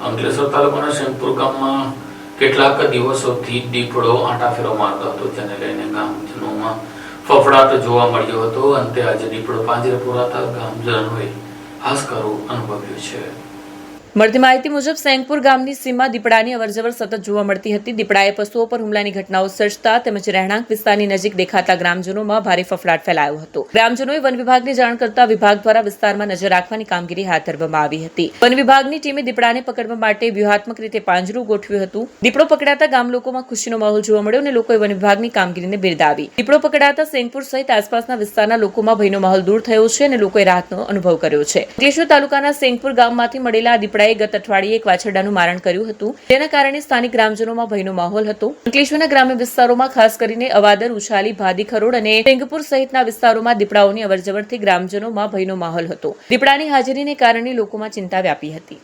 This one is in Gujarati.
અંકલેશ્વર તાલુકાના શેમપુર ગામમાં કેટલાક દિવસોથી દીપડો આંટાફેરો મારતો હતો, જેને લઈને ગામજનોમાં ફફડાટ જોવા મળ્યો હતો. અંતે આજે દીપડો પાંજરે પુરાતા ગામજનોએ હાશકારો અનુભવ્યો છે. મળતી માહિતી મુજબ સેંગપુર ગામની સીમમાં દીપડાની અવરજવર સતત જોવા મળતી હતી. દીપડાએ પશુઓ પર હુમલાની ઘટનાઓ સર્જતા તેમજ રહેણાંક વિસ્તારની નજીક દેખાતા ગ્રામજનોમાં ભારે ફફડાટ ફેલાયો હતો. ગ્રામજનોએ વન વિભાગને જાણ કરતા વિભાગ દ્વારા વિસ્તારમાં નજર રાખવાની કામગીરી હાથ ધરવામાં આવી હતી. વન વિભાગની ટીમે દીપડાને પકડવા માટે વ્યૂહાત્મક રીતે પાંજરું ગોઠવ્યું હતું. દીપડો પકડાતા ગામ લોકોમાં ખુશીનો માહોલ જોવા મળ્યો અને લોકોએ વન વિભાગની કામગીરીને બિરદાવી. દીપડો પકડાતા સેંગપુર સહિત આસપાસના વિસ્તારના લોકોમાં ભયનો માહોલ દૂર થયો છે અને લોકોએ રાહતનો અનુભવ કર્યો છે. અંકલેશ્વર તાલુકાના સેંગપુર ગામમાંથી મળેલા દીપડાએ ગત અઠવાડિયે એક વાછરડાનું મારણ કર્યું હતું, જેના કારણે સ્થાનિક ગ્રામજનોમાં ભયનો માહોલ હતો. અંકલેશ્વરના ગ્રામ્ય વિસ્તારોમાં ખાસ કરીને અવાદર, ઉછાલી, ભાદી ખરોડ અને સેંગપુર સહિતના વિસ્તારોમાં દીપડાઓની અવરજવરથી ગ્રામજનોમાં ભયનો માહોલ હતો. દીપડાની હાજરીને કારણે લોકોમાં ચિંતા વ્યાપી હતી.